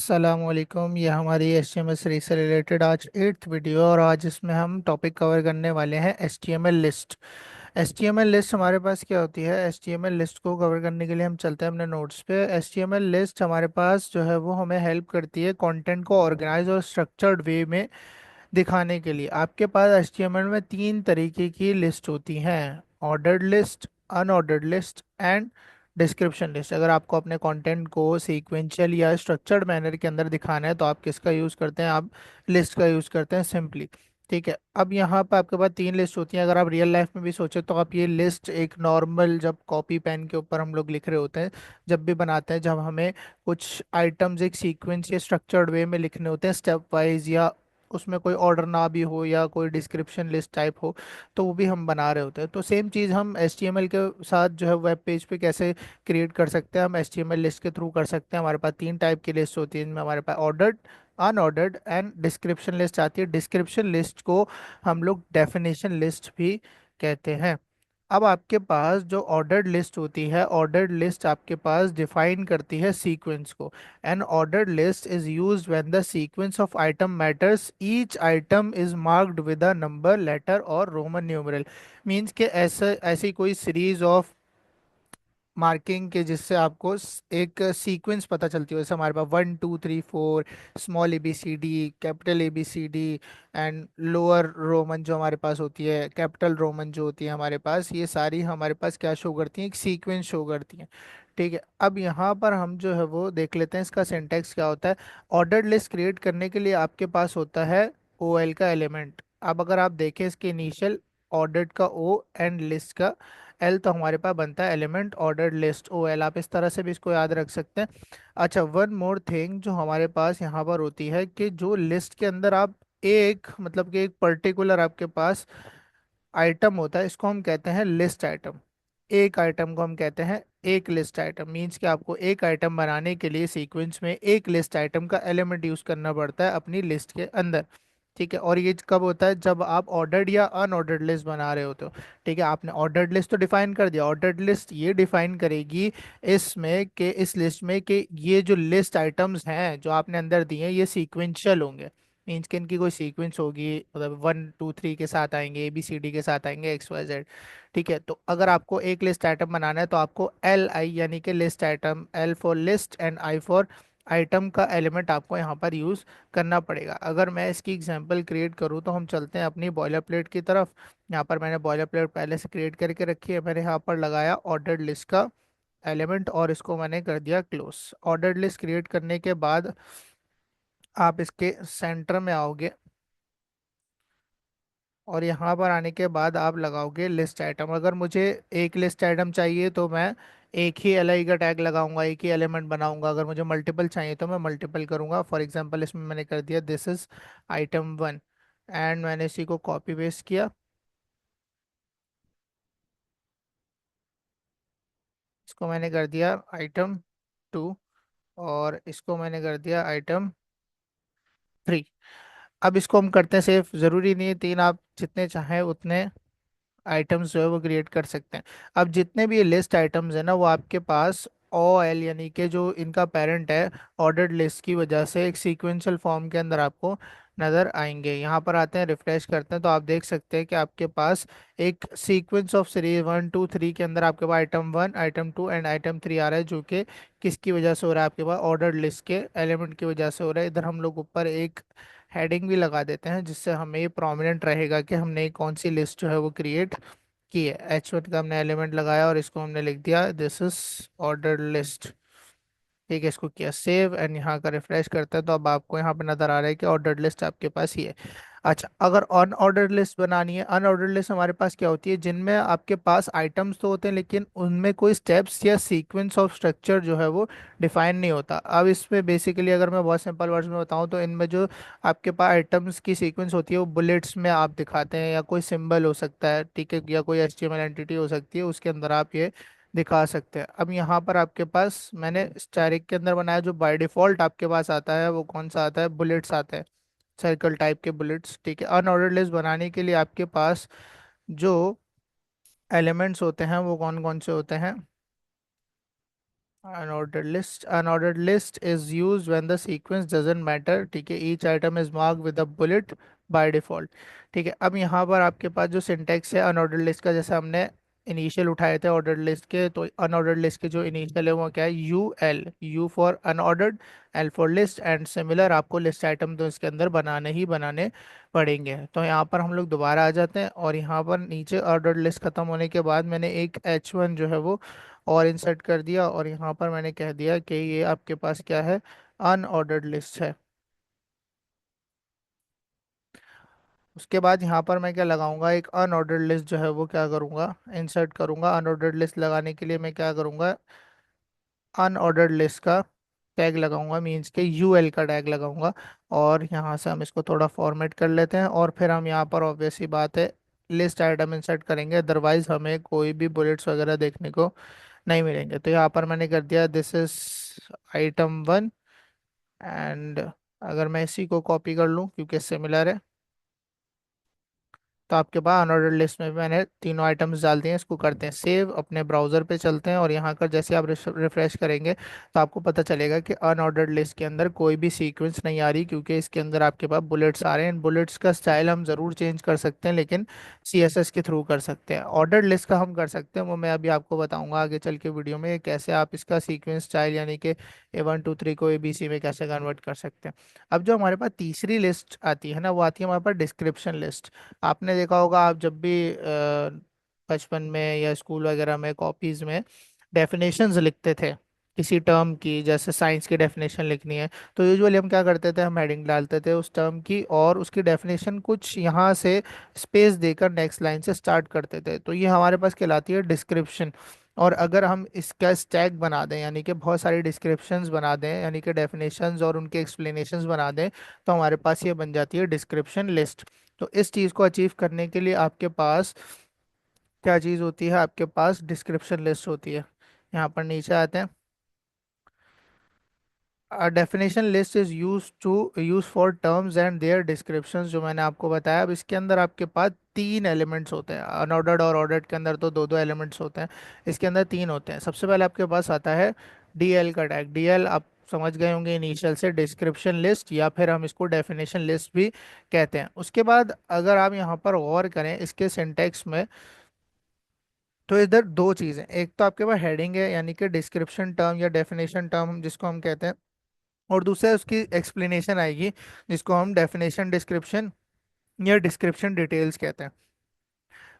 असलकुम। ये हमारी H T M L series से रिलेटेड आज एट्थ वीडियो और आज इसमें हम टॉपिक कवर करने वाले हैं H T M L list. H T M L list हमारे पास क्या होती है? H T M L list को कवर करने के लिए हम चलते हैं अपने नोट्स पे। H T M L list हमारे पास जो है वो हमें हेल्प करती है कंटेंट को ऑर्गेनाइज और स्ट्रक्चर्ड वे में दिखाने के लिए। आपके पास HTML में तीन तरीके की लिस्ट होती हैं: ordered list, unordered list and description list. अगर आपको अपने कंटेंट को सीक्वेंशियल या स्ट्रक्चर्ड मैनर के अंदर दिखाना है तो आप किसका यूज़ करते हैं? आप लिस्ट का यूज़ करते हैं सिंपली। ठीक है, अब यहाँ पर आपके पास तीन लिस्ट होती हैं। अगर आप रियल लाइफ में भी सोचे तो आप ये लिस्ट एक नॉर्मल, जब कॉपी पेन के ऊपर हम लोग लिख रहे होते हैं, जब भी बनाते हैं, जब हमें कुछ आइटम्स एक सीक्वेंस या स्ट्रक्चर्ड वे में लिखने होते हैं स्टेप वाइज, या उसमें कोई ऑर्डर ना भी हो या कोई डिस्क्रिप्शन लिस्ट टाइप हो, तो वो भी हम बना रहे होते हैं। तो सेम चीज़ हम HTML के साथ जो है वेब पेज पे कैसे क्रिएट कर सकते हैं? हम HTML लिस्ट के थ्रू कर सकते हैं। हमारे पास तीन टाइप की लिस्ट होती है, इनमें हमारे पास ordered, unordered and description list आती है। डिस्क्रिप्शन लिस्ट को हम लोग डेफिनेशन लिस्ट भी कहते हैं। अब आपके पास जो ऑर्डर्ड लिस्ट होती है, ऑर्डर्ड लिस्ट आपके पास डिफाइन करती है सीक्वेंस को। An ordered list is used when the sequence of item matters, each item is marked with a number, letter और रोमन न्यूमरल। मीन्स के ऐसे ऐसी कोई सीरीज ऑफ मार्किंग के जिससे आपको एक सीक्वेंस पता चलती है। जैसे हमारे पास 1 2 3 4, small ABCD, capital ABCD and lower Roman जो हमारे पास होती है, कैपिटल रोमन जो होती है हमारे पास, ये सारी हमारे पास क्या शो करती हैं? एक सीक्वेंस शो करती हैं। ठीक है, अब यहाँ पर हम जो है वो देख लेते हैं इसका सिंटैक्स क्या होता है। ऑर्डर्ड लिस्ट क्रिएट करने के लिए आपके पास होता है OL का एलिमेंट। अब अगर आप देखें इसके इनिशियल, ऑर्डर्ड का O एंड लिस्ट का L, तो हमारे पास बनता है एलिमेंट ऑर्डर्ड लिस्ट OL। आप इस तरह से भी इसको याद रख सकते हैं। अच्छा, वन मोर थिंग जो हमारे पास यहाँ पर होती है कि जो लिस्ट के अंदर आप एक, मतलब कि एक पर्टिकुलर आपके पास आइटम होता है, इसको हम कहते हैं लिस्ट आइटम। एक आइटम को हम कहते हैं एक लिस्ट आइटम। मीन्स कि आपको एक आइटम बनाने के लिए सीक्वेंस में एक लिस्ट आइटम का एलिमेंट यूज करना पड़ता है अपनी लिस्ट के अंदर। ठीक है, और ये कब होता है? जब आप ऑर्डर्ड या अनऑर्डर्ड लिस्ट बना रहे होते हो। ठीक है, आपने ऑर्डर्ड लिस्ट तो डिफाइन कर दिया। ऑर्डर्ड लिस्ट ये डिफाइन करेगी इसमें कि इस लिस्ट में कि ये जो लिस्ट आइटम्स हैं जो आपने अंदर दिए हैं ये सीक्वेंशियल होंगे। मीन्स कि इनकी कोई सीक्वेंस होगी, मतलब 1 2 3 के साथ आएंगे, ABCD के साथ आएंगे, XYZ। ठीक है, तो अगर आपको एक लिस्ट आइटम बनाना है तो आपको LI यानी कि list item, L for list and I for item का एलिमेंट आपको यहाँ पर यूज़ करना पड़ेगा। अगर मैं इसकी एग्जांपल क्रिएट करूँ तो हम चलते हैं अपनी बॉयलर प्लेट की तरफ। यहाँ पर मैंने बॉयलर प्लेट पहले से क्रिएट करके रखी है। मैंने यहाँ पर लगाया ऑर्डर्ड लिस्ट का एलिमेंट और इसको मैंने कर दिया क्लोज। ऑर्डर्ड लिस्ट क्रिएट करने के बाद आप इसके सेंटर में आओगे और यहाँ पर आने के बाद आप लगाओगे लिस्ट आइटम। अगर मुझे एक लिस्ट आइटम चाहिए तो मैं एक ही LI का टैग लगाऊंगा, एक ही एलिमेंट बनाऊंगा। अगर मुझे मल्टीपल चाहिए तो मैं मल्टीपल करूंगा। फॉर एग्जांपल इसमें मैंने कर दिया दिस इज item 1 एंड मैंने इसी को कॉपी पेस्ट किया। इसको मैंने कर दिया item 2 और इसको मैंने कर दिया item 3। अब इसको हम करते हैं सेव। ज़रूरी नहीं है तीन, आप जितने चाहें उतने आइटम्स जो है वो क्रिएट कर सकते हैं। अब जितने भी ये लिस्ट आइटम्स है ना, वो आपके पास OL यानी कि जो इनका पेरेंट है, ऑर्डर्ड लिस्ट की वजह से एक सीक्वेंशियल फॉर्म के अंदर आपको नजर आएंगे। यहाँ पर आते हैं, रिफ्रेश करते हैं तो आप देख सकते हैं कि आपके पास एक सीक्वेंस ऑफ सीरीज 1 2 3 के अंदर आपके पास item 1, item 2 एंड item 3 आ रहा है, जो कि किसकी वजह से हो रहा है? आपके पास ऑर्डर्ड लिस्ट के एलिमेंट की वजह से हो रहा है। इधर हम लोग ऊपर एक हेडिंग भी लगा देते हैं जिससे हमें ये प्रोमिनेंट रहेगा कि हमने कौन सी लिस्ट जो है वो क्रिएट की है। H1 का हमने एलिमेंट लगाया और इसको हमने लिख दिया दिस इज ऑर्डर लिस्ट। ठीक है, इसको किया सेव एंड यहाँ का रिफ्रेश करते हैं तो अब आपको यहाँ पे नजर आ रहा है कि ऑर्डर्ड लिस्ट आपके पास ही है। अच्छा, अगर अनऑर्डर्ड लिस्ट बनानी है, अनऑर्डर्ड लिस्ट हमारे पास क्या होती है? जिनमें आपके पास आइटम्स तो होते हैं लेकिन उनमें कोई स्टेप्स या सीक्वेंस ऑफ स्ट्रक्चर जो है वो डिफाइन नहीं होता। अब इसमें बेसिकली अगर मैं बहुत सिंपल वर्ड्स में बताऊं तो इनमें जो आपके पास आइटम्स की सीक्वेंस होती है वो बुलेट्स में आप दिखाते हैं, या कोई सिंबल हो सकता है, ठीक है, या कोई HTML एंटिटी हो सकती है, उसके अंदर आप ये दिखा सकते हैं। अब यहाँ पर आपके पास मैंने स्टैरिक के अंदर बनाया, जो बाय डिफॉल्ट आपके पास आता है वो कौन सा आता है? बुलेट्स आता है, सर्कल टाइप के बुलेट्स। ठीक है, अनऑर्डर्ड लिस्ट बनाने के लिए आपके पास जो एलिमेंट्स होते हैं वो कौन कौन से होते हैं? Unordered list is used when the sequence doesn't matter, ठीक है, each item is marked with a bullet by default। ठीक है, अब यहाँ पर आपके पास जो सिंटेक्स है अनऑर्डर्ड लिस्ट का, जैसे हमने इनिशियल उठाए थे ऑर्डर्ड लिस्ट के, तो अनऑर्डर्ड लिस्ट के जो इनिशियल है वो क्या है, U L, you for unordered, L for list and similar. आपको लिस्ट आइटम तो इसके अंदर बनाने ही बनाने पड़ेंगे। तो यहाँ पर हम लोग दोबारा आ जाते हैं और यहाँ पर नीचे ऑर्डर्ड लिस्ट खत्म होने के बाद मैंने एक H1 जो है वो और इंसर्ट कर दिया, और यहाँ पर मैंने कह दिया कि ये आपके पास क्या है, अनऑर्डर्ड लिस्ट है। उसके बाद यहाँ पर मैं क्या लगाऊंगा, एक अनऑर्डर्ड लिस्ट जो है वो क्या करूँगा, इंसर्ट करूँगा। अनऑर्डर्ड लिस्ट लगाने के लिए मैं क्या करूँगा, अनऑर्डर्ड लिस्ट का टैग लगाऊंगा, मीन्स के यूएल का टैग लगाऊंगा। और यहाँ से हम इसको थोड़ा फॉर्मेट कर लेते हैं, और फिर हम यहाँ पर ऑब्वियस सी बात है लिस्ट आइटम इंसर्ट करेंगे, अदरवाइज हमें कोई भी बुलेट्स वगैरह देखने को नहीं मिलेंगे। तो यहाँ पर मैंने कर दिया दिस इज item 1, एंड अगर मैं इसी को कॉपी कर लूँ क्योंकि सिमिलर है, तो आपके पास अनऑर्डर्ड लिस्ट में भी मैंने तीनों आइटम्स डाल दिए हैं। इसको करते हैं सेव, अपने ब्राउजर पे चलते हैं, और यहाँ कर जैसे आप रिफ्रेश करेंगे तो आपको पता चलेगा कि अनऑर्डर्ड लिस्ट के अंदर कोई भी सीक्वेंस नहीं आ रही, क्योंकि इसके अंदर आपके पास बुलेट्स आ रहे हैं। बुलेट्स का स्टाइल हम ज़रूर चेंज कर सकते हैं, लेकिन सीएसएस के थ्रू कर सकते हैं। ऑर्डर्ड लिस्ट का हम कर सकते हैं, वो मैं अभी आपको बताऊंगा आगे चल के वीडियो में, कैसे आप इसका सीक्वेंस स्टाइल यानी कि A1 2 3 को ABC में कैसे कन्वर्ट कर सकते हैं। अब जो हमारे पास तीसरी लिस्ट आती है ना, वो आती है हमारे पास डिस्क्रिप्शन लिस्ट। आपने देखा होगा, आप जब भी बचपन में या स्कूल वगैरह में कॉपीज में डेफिनेशंस लिखते थे किसी टर्म की, जैसे साइंस की डेफिनेशन लिखनी है, तो यूजुअली हम क्या करते थे, हम हेडिंग डालते थे उस टर्म की, और उसकी डेफिनेशन कुछ यहाँ से स्पेस देकर नेक्स्ट लाइन से स्टार्ट करते थे। तो ये हमारे पास कहलाती है डिस्क्रिप्शन। और अगर हम इसका स्टैक बना दें, यानी कि बहुत सारी डिस्क्रिप्शंस बना दें, यानी कि डेफिनेशंस और उनके एक्सप्लेनेशंस बना दें, तो हमारे पास ये बन जाती है डिस्क्रिप्शन लिस्ट। तो इस चीज़ को अचीव करने के लिए आपके पास क्या चीज़ होती है, आपके पास डिस्क्रिप्शन लिस्ट होती है। यहाँ पर नीचे आते हैं। Definition list is use for terms and their descriptions, जो मैंने आपको बताया। अब इसके अंदर आपके पास तीन एलिमेंट्स होते हैं। अनऑर्डर्ड और ऑर्डर्ड के अंदर तो दो दो एलिमेंट्स होते हैं, इसके अंदर तीन होते हैं। सबसे पहले आपके पास आता है डीएल का टैग। डीएल आप समझ गए होंगे इनिशियल से, डिस्क्रिप्शन लिस्ट, या फिर हम इसको डेफिनेशन लिस्ट भी कहते हैं। उसके बाद अगर आप यहाँ पर गौर करें इसके सिंटेक्स में, तो इधर दो चीज़ें, एक तो आपके पास हेडिंग है यानी कि डिस्क्रिप्शन टर्म या डेफिनेशन टर्म जिसको हम कहते हैं, और दूसरा उसकी एक्सप्लेनेशन आएगी जिसको हम डेफिनेशन डिस्क्रिप्शन या डिस्क्रिप्शन डिटेल्स कहते हैं।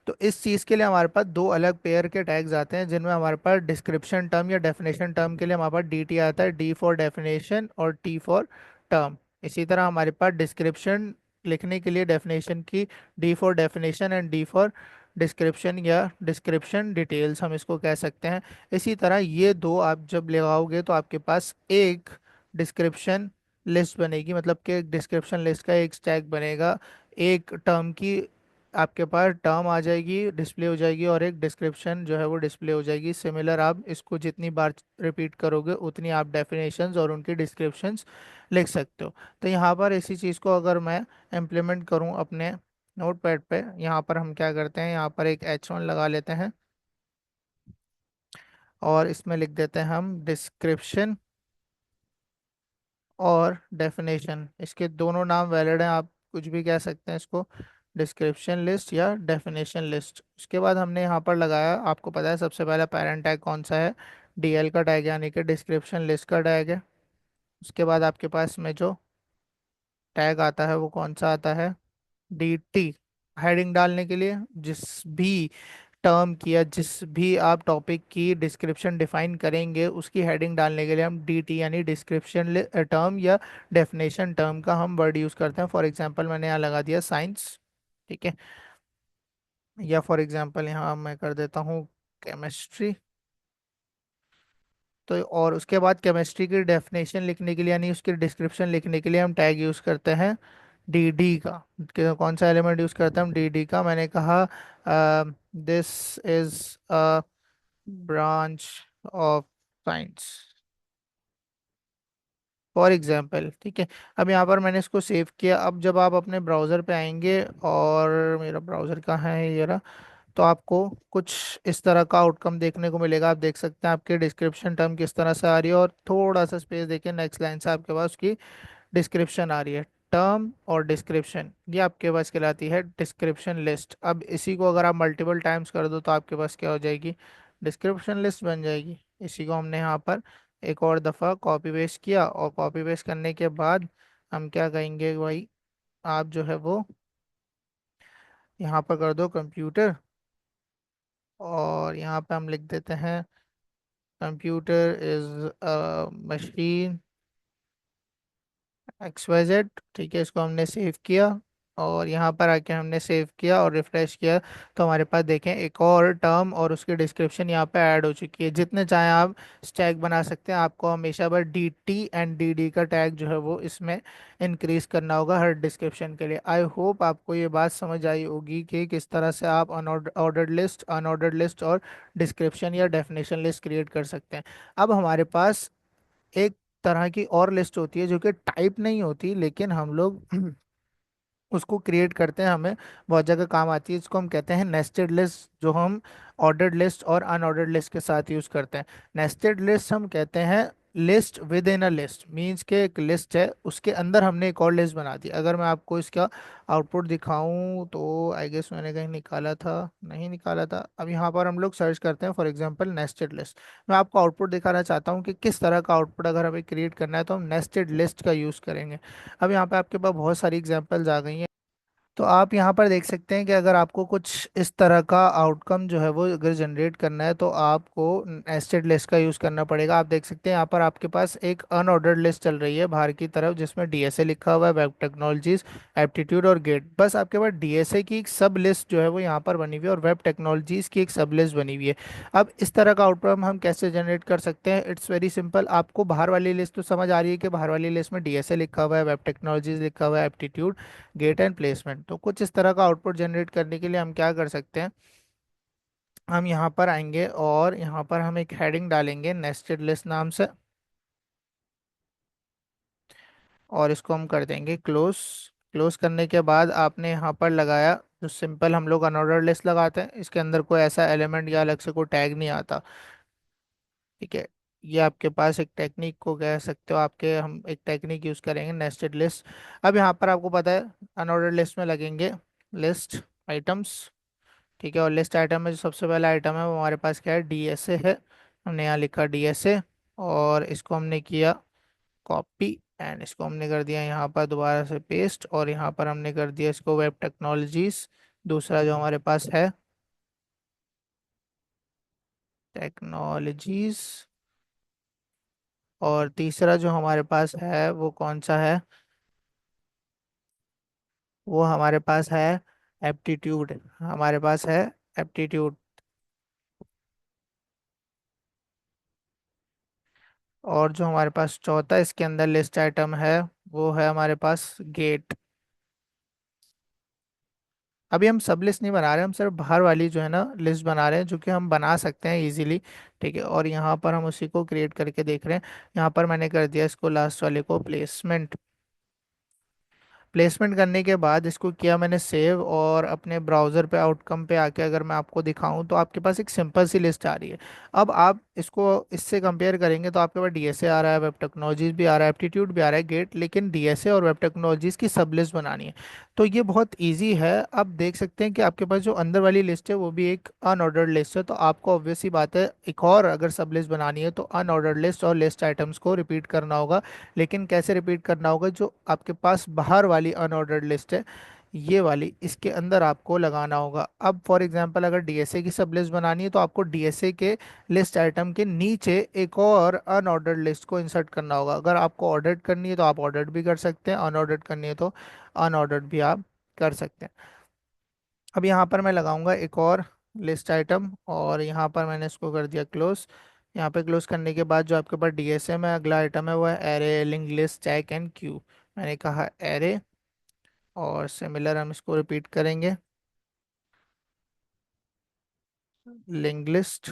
तो इस चीज़ के लिए हमारे पास दो अलग पेयर के टैग्स आते हैं, जिनमें हमारे पास डिस्क्रिप्शन टर्म या डेफिनेशन टर्म के लिए हमारे पास डी टी आता है, डी फॉर डेफिनेशन और टी फॉर टर्म। इसी तरह हमारे पास डिस्क्रिप्शन लिखने के लिए डेफिनेशन की D for definition and D for description या डिस्क्रिप्शन डिटेल्स हम इसको कह सकते हैं। इसी तरह ये दो आप जब लगाओगे तो आपके पास एक डिस्क्रिप्शन लिस्ट बनेगी, मतलब कि एक डिस्क्रिप्शन लिस्ट का एक स्टैक बनेगा। एक टर्म की आपके पास टर्म आ जाएगी, डिस्प्ले हो जाएगी, और एक डिस्क्रिप्शन जो है वो डिस्प्ले हो जाएगी। सिमिलर आप इसको जितनी बार रिपीट करोगे उतनी आप डेफिनेशंस और उनकी डिस्क्रिप्शंस लिख सकते हो। तो यहाँ पर इसी चीज़ को अगर मैं इम्प्लीमेंट करूँ अपने नोट पैड पे, यहाँ पर हम क्या करते हैं, यहाँ पर एक H1 लगा लेते हैं, और इसमें लिख देते हैं हम डिस्क्रिप्शन और डेफिनेशन। इसके दोनों नाम वैलिड हैं, आप कुछ भी कह सकते हैं इसको, डिस्क्रिप्शन लिस्ट या डेफिनेशन लिस्ट। उसके बाद हमने यहाँ पर लगाया, आपको पता है सबसे पहला पेरेंट टैग कौन सा है, डीएल का टैग यानी कि डिस्क्रिप्शन लिस्ट का टैग है। उसके बाद आपके पास में जो टैग आता है वो कौन सा आता है, डी टी, हेडिंग डालने के लिए। जिस भी टर्म की या जिस भी आप टॉपिक की डिस्क्रिप्शन डिफाइन करेंगे उसकी हेडिंग डालने के लिए हम डी टी यानी डिस्क्रिप्शन टर्म या डेफिनेशन टर्म का हम वर्ड यूज़ करते हैं। फॉर एग्जांपल मैंने यहाँ लगा दिया साइंस, ठीक है, या फॉर एग्जांपल यहाँ मैं कर देता हूँ केमिस्ट्री। तो और उसके बाद केमिस्ट्री की डेफिनेशन लिखने के लिए यानी उसकी डिस्क्रिप्शन लिखने के लिए हम टैग यूज़ करते हैं डी डी का। कौन सा एलिमेंट यूज़ करते हैं हम, डी डी का। मैंने कहा this is a branch of science, for example, ठीक है। अब यहाँ पर मैंने इसको सेव किया। अब जब आप अपने ब्राउज़र पे आएंगे, और मेरा ब्राउज़र कहाँ है ये रहा, तो आपको कुछ इस तरह का आउटकम देखने को मिलेगा। आप देख सकते हैं आपके डिस्क्रिप्शन टर्म किस तरह से आ रही है, और थोड़ा सा स्पेस देखिए, नेक्स्ट लाइन से आपके पास उसकी डिस्क्रिप्शन आ रही है। टर्म और डिस्क्रिप्शन ये आपके पास कहलाती है डिस्क्रिप्शन लिस्ट। अब इसी को अगर आप मल्टीपल टाइम्स कर दो तो आपके पास क्या हो जाएगी, डिस्क्रिप्शन लिस्ट बन जाएगी। इसी को हमने यहाँ पर एक और दफ़ा कॉपी पेस्ट किया, और कॉपी पेस्ट करने के बाद हम क्या कहेंगे भाई, आप जो है वो यहाँ पर कर दो कंप्यूटर, और यहाँ पे हम लिख देते हैं कंप्यूटर इज मशीन XYZ। ठीक है, इसको हमने सेव किया, और यहाँ पर आके हमने सेव किया और रिफ्रेश किया, तो हमारे पास देखें एक और टर्म और उसकी डिस्क्रिप्शन यहाँ पे ऐड हो चुकी है। जितने चाहें आप स्टैग बना सकते हैं, आपको हमेशा बस DT एंड DD का टैग जो है वो इसमें इंक्रीज करना होगा हर डिस्क्रिप्शन के लिए। आई होप आपको ये बात समझ आई होगी कि किस तरह से आप अनऑर्डर्ड लिस्ट और डिस्क्रिप्शन या डेफिनेशन लिस्ट क्रिएट कर सकते हैं। अब हमारे पास एक तरह की और लिस्ट होती है जो कि टाइप नहीं होती, लेकिन हम लोग उसको क्रिएट करते हैं, हमें बहुत जगह काम आती है। इसको हम कहते हैं नेस्टेड लिस्ट, जो हम ऑर्डर्ड लिस्ट और अनऑर्डर्ड लिस्ट के साथ यूज करते हैं। नेस्टेड लिस्ट हम कहते हैं list with in a list, means के एक लिस्ट है उसके अंदर हमने एक और लिस्ट बना दी। अगर मैं आपको इसका आउटपुट दिखाऊं तो आई गेस मैंने कहीं निकाला था, नहीं निकाला था। अब यहाँ पर हम लोग सर्च करते हैं फॉर एग्जांपल नेस्टेड लिस्ट। मैं आपको आउटपुट दिखाना चाहता हूँ कि किस तरह का आउटपुट अगर हमें क्रिएट करना है तो हम नेस्टेड लिस्ट का यूज़ करेंगे। अब यहाँ पे आपके पास बहुत सारी एग्जांपल्स आ गई हैं। तो आप यहाँ पर देख सकते हैं कि अगर आपको कुछ इस तरह का आउटकम जो है वो अगर जनरेट करना है तो आपको नेस्टेड लिस्ट का यूज़ करना पड़ेगा। आप देख सकते हैं यहाँ पर आपके पास एक अनऑर्डर्ड लिस्ट चल रही है बाहर की तरफ, जिसमें DSA लिखा हुआ है, वेब टेक्नोलॉजीज, एप्टीट्यूड और गेट। बस आपके पास DSA की एक सब लिस्ट जो है वो यहाँ पर बनी हुई है, और वेब टेक्नोलॉजीज की एक सब लिस्ट बनी हुई है। अब इस तरह का आउटकम हम कैसे जनरेट कर सकते हैं, इट्स वेरी सिंपल। आपको बाहर वाली लिस्ट तो समझ आ रही है कि बाहर वाली लिस्ट में DSA लिखा हुआ है, वेब टेक्नोलॉजीज लिखा हुआ है, एप्टीट्यूड, गेट एंड प्लेसमेंट। तो कुछ इस तरह का आउटपुट जनरेट करने के लिए हम क्या कर सकते हैं, हम यहाँ पर आएंगे और यहाँ पर हम एक हेडिंग डालेंगे नेस्टेड लिस्ट नाम से, और इसको हम कर देंगे क्लोज। क्लोज करने के बाद आपने यहाँ पर लगाया जो सिंपल हम लोग अनऑर्डर लिस्ट लगाते हैं, इसके अंदर कोई ऐसा एलिमेंट या अलग से कोई टैग नहीं आता। ठीक है, ये आपके पास एक टेक्निक को कह सकते हो आपके, हम एक टेक्निक यूज करेंगे नेस्टेड लिस्ट। अब यहाँ पर आपको पता है अनऑर्डर लिस्ट में लगेंगे लिस्ट आइटम्स। ठीक है, और लिस्ट आइटम में जो सबसे पहला आइटम है वो हमारे पास क्या है, DSA है। हमने यहाँ लिखा DSA, और इसको हमने किया कॉपी, एंड इसको हमने कर दिया यहाँ पर दोबारा से पेस्ट, और यहाँ पर हमने कर दिया इसको वेब टेक्नोलॉजीज। दूसरा जो हमारे पास है टेक्नोलॉजीज, और तीसरा जो हमारे पास है वो कौन सा है, वो हमारे पास है एप्टीट्यूड। हमारे पास है एप्टीट्यूड। और जो हमारे पास चौथा इसके अंदर लिस्ट आइटम है वो है हमारे पास गेट। अभी हम सब लिस्ट नहीं बना रहे, हम सिर्फ बाहर वाली जो है ना लिस्ट बना रहे हैं, जो कि हम बना सकते हैं इजीली। ठीक है, और यहाँ पर हम उसी को क्रिएट करके देख रहे हैं। यहाँ पर मैंने कर दिया इसको लास्ट वाले को प्लेसमेंट। प्लेसमेंट करने के बाद इसको किया मैंने सेव, और अपने ब्राउज़र पे आउटकम पे आके अगर मैं आपको दिखाऊं तो आपके पास एक सिंपल सी लिस्ट आ रही है। अब आप इसको इससे कंपेयर करेंगे तो आपके पास DSA आ रहा है, वेब टेक्नोलॉजीज भी आ रहा है, एप्टीट्यूड भी आ रहा है, गेट, लेकिन DSA और वेब टेक्नोलॉजीज की सब लिस्ट बनानी है। तो ये बहुत ईजी है। आप देख सकते हैं कि आपके पास जो अंदर वाली लिस्ट है वो भी एक अनऑर्डर्ड लिस्ट है, तो आपको ऑब्वियस सी बात है एक और अगर सब लिस्ट बनानी है तो अनऑर्डर्ड लिस्ट और लिस्ट आइटम्स को रिपीट करना होगा। लेकिन कैसे रिपीट करना होगा, जो आपके पास बाहर वाली अनऑर्डर्ड लिस्ट है ये वाली, इसके अंदर आपको लगाना होगा। अब फॉर एग्जांपल अगर DSA की सब लिस्ट बनानी है तो आपको DSA के लिस्ट आइटम के नीचे एक और अनऑर्डर्ड लिस्ट को इंसर्ट करना होगा। अगर आपको ऑर्डर्ड करनी है तो आप ऑर्डर्ड भी कर सकते हैं, अनऑर्डर्ड करनी है तो अनऑर्डर्ड भी आप कर सकते हैं। अब यहाँ पर मैं लगाऊंगा एक और लिस्ट आइटम, और यहाँ पर मैंने इसको कर दिया क्लोज। यहाँ पे क्लोज करने के बाद जो आपके पास DSA में अगला आइटम है वो है array link list check and queue. मैंने कहा एरे, और सिमिलर हम इसको रिपीट करेंगे लिंक लिस्ट।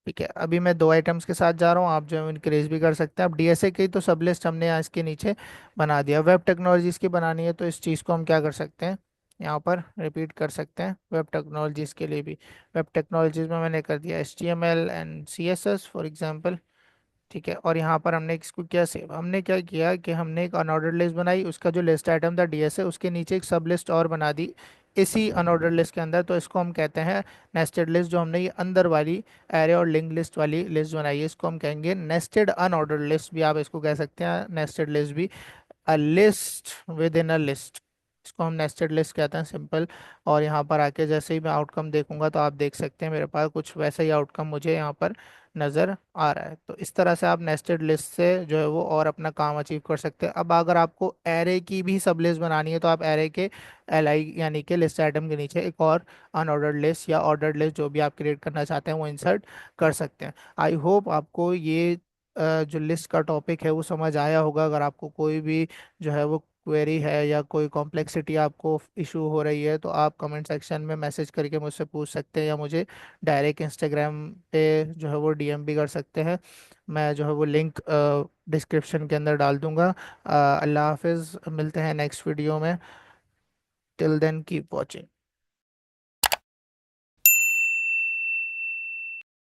ठीक है, अभी मैं दो आइटम्स के साथ जा रहा हूँ, आप जो है इंक्रीज भी कर सकते हैं। अब DSA की तो सब लिस्ट हमने यहाँ इसके नीचे बना दिया, वेब टेक्नोलॉजीज की बनानी है तो इस चीज़ को हम क्या कर सकते हैं, यहाँ पर रिपीट कर सकते हैं वेब टेक्नोलॉजीज़ के लिए भी। वेब टेक्नोलॉजीज़ में मैंने कर दिया HTML and CSS for example. ठीक है, और यहाँ पर हमने इसको क्या सेव, हमने क्या किया कि हमने एक अनऑर्डर लिस्ट बनाई, उसका जो लिस्ट आइटम था DS है, उसके नीचे एक सब लिस्ट और बना दी इसी अनऑर्डर लिस्ट के अंदर। तो इसको हम कहते हैं नेस्टेड लिस्ट। जो हमने ये अंदर वाली एरे और लिंक लिस्ट वाली लिस्ट बनाई है, इसको हम कहेंगे नेस्टेड अनऑर्डर लिस्ट भी आप इसको कह सकते हैं, नेस्टेड लिस्ट भी। A list with in a list, इसको हम नेस्टेड लिस्ट कहते हैं, सिंपल। और यहाँ पर आके जैसे ही मैं आउटकम देखूंगा तो आप देख सकते हैं मेरे पास कुछ वैसा ही आउटकम मुझे यहाँ पर नज़र आ रहा है। तो इस तरह से आप नेस्टेड लिस्ट से जो है वो और अपना काम अचीव कर सकते हैं। अब अगर आपको एरे की भी सब लिस्ट बनानी है तो आप एरे के LI यानी कि लिस्ट आइटम के नीचे एक और अनऑर्डर्ड लिस्ट या ऑर्डर्ड लिस्ट जो भी आप क्रिएट करना चाहते हैं वो इंसर्ट कर सकते हैं। आई होप आपको ये जो लिस्ट का टॉपिक है वो समझ आया होगा। अगर आपको कोई भी जो है वो क्वेरी है या कोई कॉम्प्लेक्सिटी आपको इशू हो रही है तो आप कमेंट सेक्शन में मैसेज करके मुझसे पूछ सकते हैं, या मुझे डायरेक्ट इंस्टाग्राम पे जो है वो DM भी कर सकते हैं। मैं जो है वो लिंक डिस्क्रिप्शन के अंदर डाल दूंगा। अल्लाह हाफिज़, मिलते हैं नेक्स्ट वीडियो में। Till then keep watching.